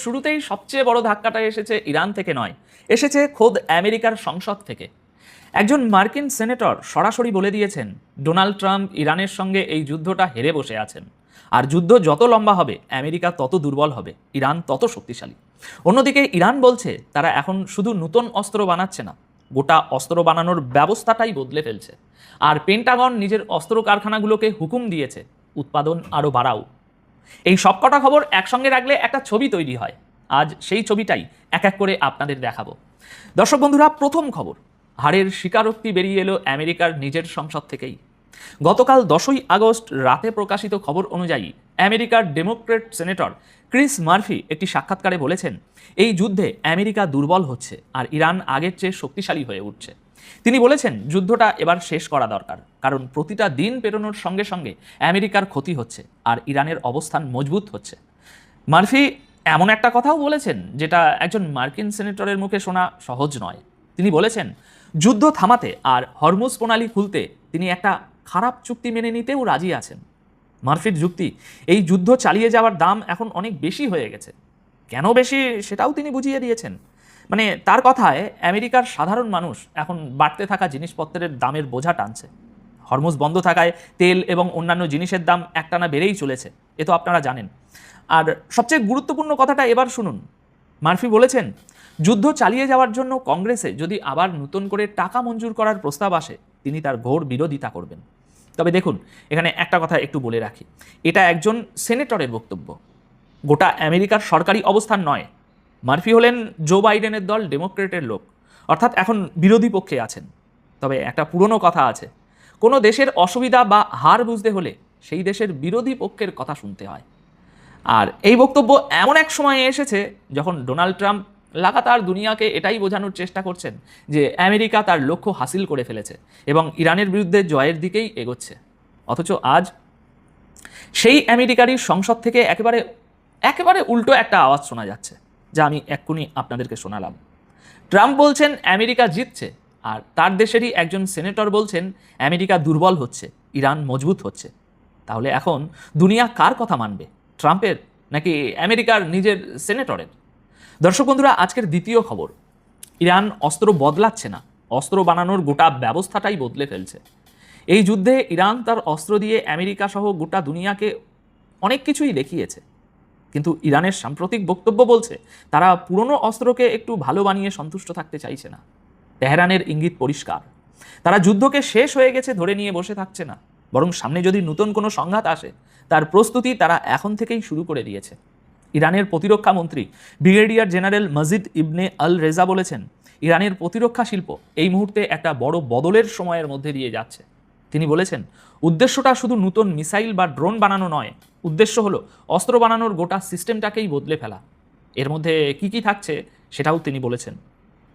শুরুতেই সবচেয়ে বড় ধাক্কাটা এসেছে ইরান থেকে নয়, এসেছে খোদ আমেরিকার সংসদ থেকে। একজন মার্কিন সেনেটর সরাসরি বলে দিয়েছেন ডোনাল্ড ট্রাম্প ইরানের সঙ্গে এই যুদ্ধটা হেরে বসে আছেন, আর যুদ্ধ যত লম্বা হবে আমেরিকা তত দুর্বল হবে, ইরান তত শক্তিশালী। অন্যদিকে ইরান বলছে তারা এখন শুধু নতুন অস্ত্র বানাচ্ছে না, গোটা অস্ত্র বানানোর ব্যবস্থাটাই বদলে ফেলছে। আর পেন্টাগন নিজের অস্ত্র কারখানাগুলোকে হুকুম দিয়েছে উৎপাদন আরও বাড়াও। এই সবকটা খবর একসঙ্গে রাখলে একটা ছবি তৈরি হয়। আজ সেই ছবিটাই এক এক করে আপনাদের দেখাবো। দর্শক বন্ধুরা, প্রথম খবর, হারের স্বীকারোক্তি বেরিয়ে এলো আমেরিকার নিজের সংসদ থেকেই। গতকাল 10ই আগস্ট রাতে প্রকাশিত খবর অনুযায়ী আমেরিকার ডেমোক্রেট সেনেটর ক্রিস মার্ফি একটি সাক্ষাৎকারে বলেছেন, এই যুদ্ধে আমেরিকা দুর্বল হচ্ছে আর ইরান আগের চেয়ে শক্তিশালী হয়ে উঠছে। তিনি বলেছেন যুদ্ধটা এবার শেষ করা দরকার, কারণ প্রতিটা দিন পেরোনোর সঙ্গে সঙ্গে আমেরিকার ক্ষতি হচ্ছে আর ইরানের অবস্থান মজবুত হচ্ছে। মার্ফি এমন একটা কথাও বলেছেন যেটা একজন মার্কিন সেনেটরের মুখে শোনা সহজ নয়। তিনি বলেছেন যুদ্ধ থামাতে আর হরমুজ প্রণালী খুলতে তিনি একটা খারাপ চুক্তি মেনে নিতেও রাজি আছেন। মার্ফির যুক্তি, এই যুদ্ধ চালিয়ে যাওয়ার দাম এখন অনেক বেশি হয়ে গেছে। কেন বেশি সেটাও তিনি বুঝিয়ে দিয়েছেন। মানে তার কথায় আমেরিকার সাধারণ মানুষ এখন বাড়তে থাকা জিনিসপত্রের দামের বোঝা টানছে। হরমুজ বন্ধ থাকায় তেল এবং অন্যান্য জিনিসের দাম একটানা বেড়েই চলেছে, এ তো আপনারা জানেন। আর সবচেয়ে গুরুত্বপূর্ণ কথাটা এবার শুনুন। মার্ফি বলেছেন যুদ্ধ চালিয়ে যাওয়ার জন্য কংগ্রেসে যদি আবার নতুন করে টাকা মঞ্জুর করার প্রস্তাব আসে তিনি তার ঘোর বিরোধিতা করবেন। তবে দেখুন, এখানে একটা কথা একটু বলে রাখি, এটা একজন সেনেটরের বক্তব্য, গোটা আমেরিকার সরকারি অবস্থান নয়। মার্ফি হলেন জো বাইডেনের দল ডেমোক্রেটের লোক, অর্থাৎ এখন বিরোধী পক্ষে আছেন। তবে একটা পুরনো কথা আছে, কোনো দেশের অসুবিধা বা হার বুঝতে হলে সেই দেশের বিরোধী পক্ষের কথা শুনতে হয়। আর এই বক্তব্য এমন এক সময়ে এসেছে যখন ডোনাল্ড ট্রাম্প লাগাতার দুনিয়াকে এটাই বোঝানোর চেষ্টা করছেন যে আমেরিকা তার লক্ষ্য হাসিল করে ফেলেছে এবং ইরানের বিরুদ্ধে জয়ের দিকেই এগোচ্ছে। অথচ আজ সেই আমেরিকারই সংসদ থেকে একেবারে উল্টো একটা আওয়াজ শোনা যাচ্ছে, যা আমি এক্ষুনি আপনাদেরকে শোনালাম। ট্রাম্প বলছেন আমেরিকা জিতছে, আর তার দেশেরই একজন সেনেটর বলছেন আমেরিকা দুর্বল হচ্ছে, ইরান মজবুত হচ্ছে। তাহলে এখন দুনিয়া কার কথা মানবে, ট্রাম্পের নাকি আমেরিকার নিজের সেনেটরের? দর্শক বন্ধুরা, আজকের দ্বিতীয় খবর, ইরান অস্ত্র বদলাচ্ছে না, অস্ত্র বানানোর গোটা ব্যবস্থাটাই বদলে ফেলছে। এই যুদ্ধে ইরান তার অস্ত্র দিয়ে আমেরিকা সহ গোটা দুনিয়াকে অনেক কিছুই দেখিয়েছে, কিন্তু ইরানের সাম্প্রতিক বক্তব্য বলছে তারা পুরনো অস্ত্রকে একটু ভালো বানিয়ে সন্তুষ্ট থাকতে চাইছে না। তেহরানের ইঙ্গিত পরিষ্কার, তারা যুদ্ধকে শেষ হয়ে গেছে ধরে নিয়ে বসে থাকছে না, বরং সামনে যদি নতুন কোনো সংঘাত আসে তার প্রস্তুতি তারা এখন থেকেই শুরু করে দিয়েছে। ইরানের প্রতিরক্ষা মন্ত্রী ব্রিগেডিয়ার জেনারেল মজিদ ইবনে আল রেজা বলেছেন ইরানের প্রতিরক্ষা শিল্প এই মুহূর্তে একটা বড় বদলের সময়ের মধ্যে দিয়ে যাচ্ছে। তিনি বলেছেন উদ্দেশ্যটা শুধু নতুন মিসাইল বা ড্রোন বানানো নয়, উদ্দেশ্য হলো অস্ত্র বানানোর গোটা সিস্টেমটাকেই বদলে ফেলা। এর মধ্যে কি কি থাকছে সেটাও তিনি বলেছেন।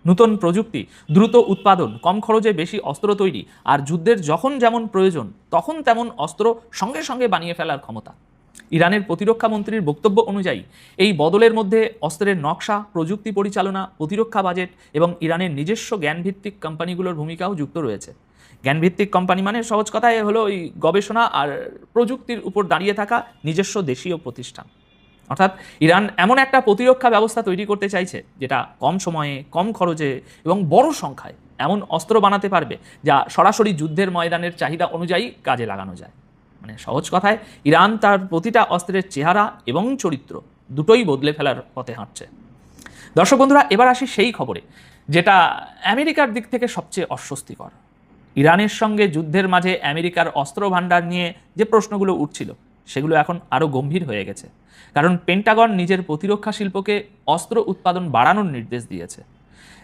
নতুন প্রযুক্তি, দ্রুত উৎপাদন, কম খরচে বেশি অস্ত্র তৈরি, আর যুদ্ধের যখন যেমন প্রয়োজন তখন তেমন অস্ত্র সঙ্গে সঙ্গে বানিয়ে ফেলার ক্ষমতা। ইরানের প্রতিরক্ষা মন্ত্রীর বক্তব্য অনুযায়ী এই বদলের মধ্যে অস্ত্রের নকশা, প্রযুক্তি পরিচালনা, প্রতিরক্ষা বাজেট এবং ইরানের নিজস্ব জ্ঞানভিত্তিক কোম্পানিগুলোর ভূমিকাও যুক্ত রয়েছে। জ্ঞানভিত্তিক কোম্পানি মানে সহজ কথায় হলো ওই গবেষণা আর প্রযুক্তির উপর দাঁড়িয়ে থাকা নিজস্ব দেশীয় প্রতিষ্ঠান। অর্থাৎ ইরান এমন একটা প্রতিরক্ষা ব্যবস্থা তৈরি করতে চাইছে যেটা কম সময়ে, কম খরচে এবং বড় সংখ্যায় এমন অস্ত্র বানাতে পারবে যা সরাসরি যুদ্ধের ময়দানের চাহিদা অনুযায়ী কাজে লাগানো যায়। মানে সহজ কথায় ইরান তার প্রতিটা অস্ত্রের চেহারা এবং চরিত্র দুটোই বদলে ফেলার পথে হাঁটছে। দর্শক বন্ধুরা, এবার আসি সেই খবরে যেটা আমেরিকার দিক থেকে সবচেয়ে অস্বস্তিকর। ইরানের সঙ্গে যুদ্ধের মাঝে আমেরিকার অস্ত্র ভাণ্ডার নিয়ে যে প্রশ্নগুলো উঠছিল সেগুলো এখন আরও গম্ভীর হয়ে গেছে, কারণ পেন্টাগন নিজের প্রতিরক্ষা শিল্পকে অস্ত্র উৎপাদন বাড়ানোর নির্দেশ দিয়েছে।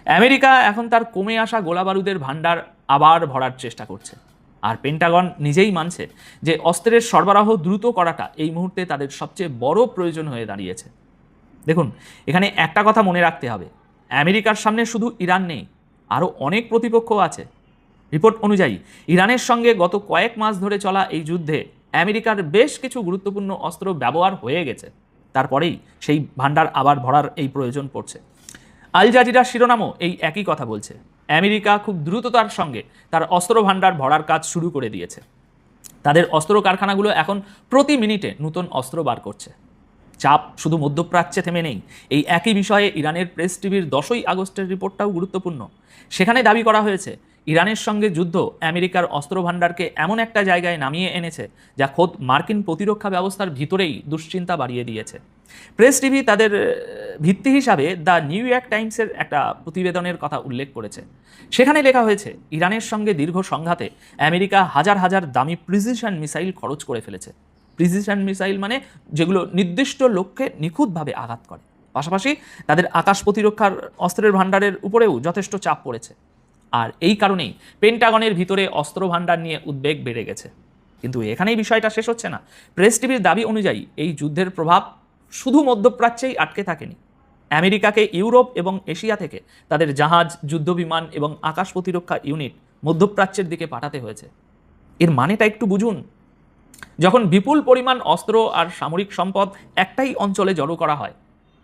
আমেরিকা এখন তার কমে আসা গোলাবারুদের ভাণ্ডার আবার ভরার চেষ্টা করছে, আর পেন্টাগন নিজেই মানছে যে অস্ত্রের সরবরাহ দ্রুত করাটা এই মুহূর্তে তাদের সবচেয়ে বড় প্রয়োজন হয়ে দাঁড়িয়েছে। দেখুন, এখানে একটা কথা মনে রাখতে হবে, আমেরিকার সামনে শুধু ইরান নেই, আরও অনেক প্রতিপক্ষ আছে। রিপোর্ট অনুযায়ী ইরানের সঙ্গে গত কয়েক মাস ধরে চলা এই যুদ্ধে আমেরিকার বেশ কিছু গুরুত্বপূর্ণ অস্ত্র ব্যবহার হয়ে গেছে, তারপরেই সেই ভাণ্ডার আবার ভরার এই প্রয়োজন পড়ছে। আল জাজিরার শিরোনামও এই একই কথা বলছে, আমেরিকা খুব দ্রুততার সঙ্গে তার অস্ত্র ভাণ্ডার ভরার কাজ শুরু করে দিয়েছে। তাদের অস্ত্র কারখানাগুলো এখন প্রতি মিনিটে নতুন অস্ত্র বার করছে। চাপ শুধু মধ্যপ্রাচ্যে থেমে নেই। এই একই বিষয়ে ইরানের প্রেস টিভির 10ই আগস্টের রিপোর্টটাও গুরুত্বপূর্ণ। সেখানে দাবি করা হয়েছে ইরানের সঙ্গে যুদ্ধ আমেরিকার অস্ত্র ভাণ্ডারকে এমন একটা জায়গায় নামিয়ে এনেছে যা খোদ মার্কিন প্রতিরক্ষা ব্যবস্থার ভিতরেই দুশ্চিন্তা বাড়িয়ে দিয়েছে। প্রেস টিভি তাদের ভিত্তি হিসাবে দ্য নিউ ইয়র্ক টাইমসের একটা প্রতিবেদনের কথা উল্লেখ করেছে। সেখানে লেখা হয়েছে ইরানের সঙ্গে দীর্ঘ সংঘাতে আমেরিকা হাজার হাজার দামি প্রিসিশন মিসাইল খরচ করে ফেলেছে। প্রিসিশন মিসাইল মানে যেগুলো নির্দিষ্ট লক্ষ্যে নিখুঁতভাবে আঘাত করে। পাশাপাশি তাদের আকাশ প্রতিরক্ষার অস্ত্রের ভাণ্ডারের উপরেও যথেষ্ট চাপ পড়েছে। আর এই কারণেই পেন্টাগনের ভিতরে অস্ত্র ভাণ্ডার নিয়ে উদ্বেগ বেড়ে গেছে। কিন্তু এখানেই বিষয়টা শেষ হচ্ছে না। প্রেস টিভির দাবি অনুযায়ী এই যুদ্ধের প্রভাব শুধু মধ্যপ্রাচ্যেই আটকে থাকেনি। আমেরিকাকে ইউরোপ এবং এশিয়া থেকে তাদের জাহাজ, যুদ্ধবিমান এবং আকাশ প্রতিরক্ষা ইউনিট মধ্যপ্রাচ্যের দিকে পাঠাতে হয়েছে। এর মানেটা একটু বুঝুন। যখন বিপুল পরিমাণ অস্ত্র আর সামরিক সম্পদ একটাই অঞ্চলে জড়ো করা হয়,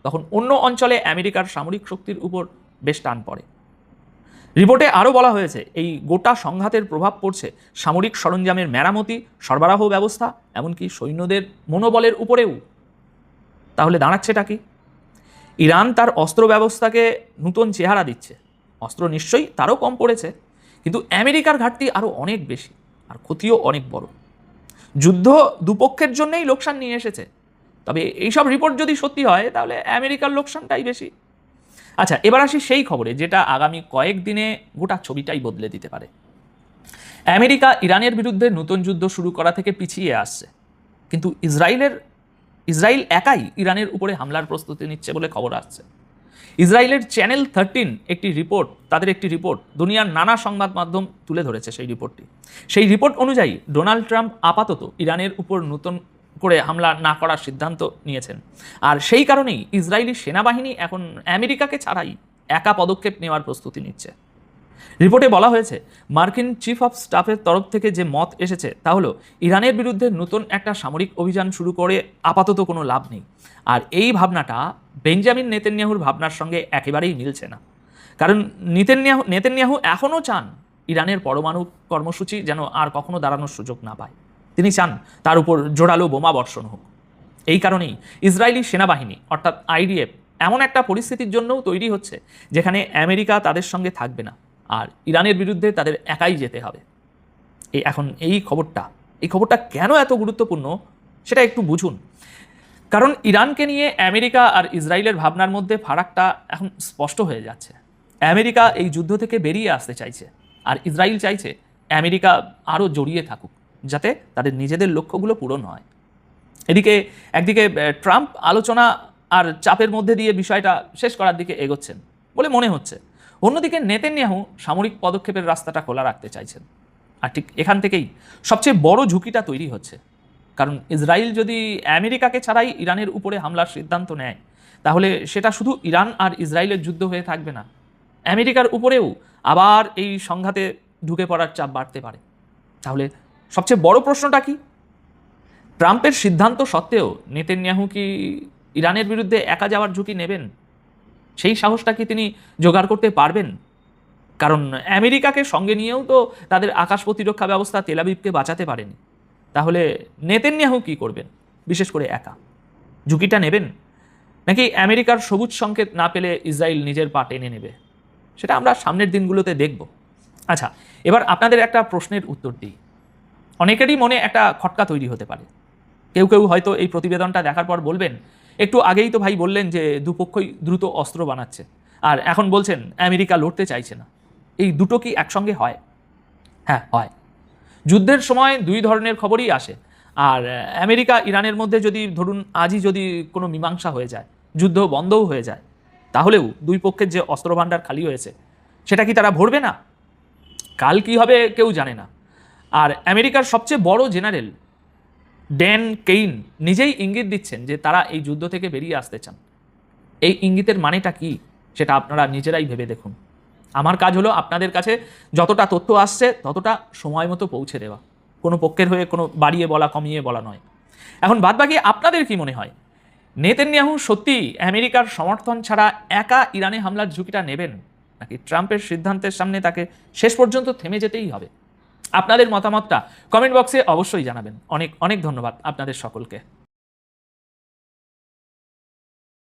তখন অন্য অঞ্চলে আমেরিকার সামরিক শক্তির উপর বেশ টান পড়ে। রিপোর্টে আরও বলা হয়েছে এই গোটা সংঘাতের প্রভাব পড়ছে সামরিক সরঞ্জামের মেরামতি, সরবরাহ ব্যবস্থা, এমনকি সৈন্যদের মনোবলের উপরেও। তাহলে দাঁড়াচ্ছেটা কি? ইরান তার অস্ত্র ব্যবস্থাকে নতুন চেহারা দিচ্ছে। অস্ত্র নিশ্চয়ই তারও কম পড়েছে, কিন্তু আমেরিকার ঘাটতি আরও অনেক বেশি, আর ক্ষতিও অনেক বড়। যুদ্ধ দুপক্ষের জন্যই লোকসান নিয়ে এসেছে, তবে এইসব রিপোর্ট যদি সত্যি হয় তাহলে আমেরিকার লোকসানটাই বেশি। আচ্ছা, এবার আসি সেই খবরে যেটা আগামী কয়েকদিনে গোটা ছবিটাই বদলে দিতে পারে। আমেরিকা ইরানের বিরুদ্ধে নতুন যুদ্ধ শুরু করা থেকে পিছিয়ে আসছে, কিন্তু ইসরায়েল একাই ইরানের উপরে হামলার প্রস্তুতি নিচ্ছে বলে খবর আসছে। ইসরায়েলের চ্যানেল 13 তাদের একটি রিপোর্ট দুনিয়ার নানা সংবাদ মাধ্যম তুলে ধরেছে। সেই রিপোর্ট অনুযায়ী ডোনাল্ড ট্রাম্প আপাতত ইরানের উপর নতুন করে হামলা না করার সিদ্ধান্ত নিয়েছেন। আর সেই কারণেই ইসরায়েলি সেনাবাহিনী এখন আমেরিকাকে ছাড়াই একা পদক্ষেপ নেওয়ার প্রস্তুতি নিচ্ছে। রিপোর্টে বলা হয়েছে মার্কিন চিফ অফ স্টাফের তরফ থেকে যে মত এসেছে তা হলো ইরানের বিরুদ্ধে নতুন একটা সামরিক অভিযান শুরু করে আপাতত কোনো লাভ নেই। আর এই ভাবনাটা বেঞ্জামিন নেতানিয়াহুর ভাবনার সঙ্গে একেবারেই মিলছে না। কারণ নেতানিয়াহু এখনও চান ইরানের পরমাণু কর্মসূচি যেন আর কখনো দাঁড়ানোর সুযোগ না পায়। তিনি চান তার উপর জোরালো বোমা বর্ষণ হোক। এই কারণেই ইসরায়েলি সেনাবাহিনী অর্থাৎ IDF এমন একটা পরিস্থিতির জন্যও তৈরি হচ্ছে যেখানে আমেরিকা তাদের সঙ্গে থাকবে না, আর ইরানের বিরুদ্ধে তাদের একাই যেতে হবে। এই খবরটা কেন এত গুরুত্বপূর্ণ সেটা একটু বুঝুন। কারণ ইরানকে নিয়ে আমেরিকা আর ইসরায়েলের ভাবনার মধ্যে ফারাকটা এখন স্পষ্ট হয়ে যাচ্ছে। আমেরিকা এই যুদ্ধ থেকে বেরিয়ে আসতে চাইছে, আর ইসরায়েল চাইছে আমেরিকা আরও জড়িয়ে থাকুক, যাতে তাদের নিজেদের লক্ষ্যগুলো পূরণ হয়। একদিকে ট্রাম্প আলোচনা আর চাপের মধ্যে দিয়ে বিষয়টা শেষ করার দিকে এগোচ্ছেন বলে মনে হচ্ছে। অন্যদিকে নেতানিয়াহু সামরিক পদক্ষেপের রাস্তাটা খোলা রাখতে চাইছেন। আর ঠিক এখান থেকেই সবচেয়ে বড় ঝুঁকিটা তৈরি হচ্ছে। কারণ ইসরায়েল যদি আমেরিকাকে ছাড়াই ইরানের উপরে হামলার সিদ্ধান্ত নেয়, তাহলে সেটা শুধু ইরান আর ইসরায়েলের যুদ্ধ হয়ে থাকবে না, আমেরিকার উপরেও আবার এই সংঘাতে ঢুকে পড়ার চাপ বাড়তে পারে। তাহলে সবচেয়ে বড় প্রশ্নটা কি? ট্রাম্পের সিদ্ধান্ত সত্ত্বেও নেতানিয়াহু কি ইরানের বিরুদ্ধে একা যাওয়ার ঝুঁকি নেবেন? সেই সাহসটা কি তিনি জোগাড় করতে পারবেন? কারণ আমেরিকাকে সঙ্গে নিয়েও তো তাদের আকাশ প্রতিরক্ষা ব্যবস্থা তেল আবিবকে বাঁচাতে পারেনি। তাহলে নেতানিয়াহু কি করবেন, বিশেষ করে একা? ঝুঁকিটা নেবেন, নাকি আমেরিকার সবুজ সংকেত না পেলে ইসরায়েল নিজের পা টেনে নেবে? সেটা আমরা সামনের দিনগুলোতে দেখব। আচ্ছা, এবার আপনাদের একটা প্রশ্নের উত্তর দিই। অনেকেরই মনে একটা খটকা তৈরি হতে পারে। কেউ হয়তো এই প্রতিবেদনটা দেখার পর বলবেন, একটু আগেই তো ভাই বললেন যে দুপক্ষই দ্রুত অস্ত্র বানাচ্ছে, আর এখন বলছেন আমেরিকা লড়তে চাইছে না। এই দুটো কি একসঙ্গে হয়? হ্যাঁ, হয়। যুদ্ধের সময় দুই ধরনের খবরই আসে। আর আমেরিকা ইরানের মধ্যে যদি ধরুন আজই যদি কোনো মীমাংসা হয়ে যায়, যুদ্ধ বন্ধও হয়ে যায়, তাহলেও দুই পক্ষের যে অস্ত্র ভাণ্ডার খালি হয়েছে সেটা কি তারা ভরবে না? কাল কি হবে কেউ জানে না। আর আমেরিকার সবচেয়ে বড় জেনারেল ড্যান কেইন নিজেই ইঙ্গিত দিচ্ছেন যে তারা এই যুদ্ধ থেকে বেরিয়ে আসতে চান। এই ইঙ্গিতের মানেটা কি সেটা আপনারা নিজেরাই ভেবে দেখুন। আমার কাজ হলো আপনাদের কাছে যতটা তথ্য আসছে ততটা সময় মতো পৌঁছে দেওয়া, কোনো পক্ষের হয়ে কোনো বাড়িয়ে বলা কমিয়ে বলা নয়। এখন বাদবাকি আপনাদের কি মনে হয়, নেতানিয়াহু সত্যি আমেরিকার সমর্থন ছাড়া একা ইরানে হামলার ঝুঁকিটা নেবেন, নাকি ট্রাম্পের সিদ্ধান্তের সামনে তাকে শেষ পর্যন্ত থেমে যেতেই হবে? আপনাদের মতামতটা কমেন্ট বক্সে অবশ্যই জানাবেন। অনেক অনেক ধন্যবাদ আপনাদের সকলকে।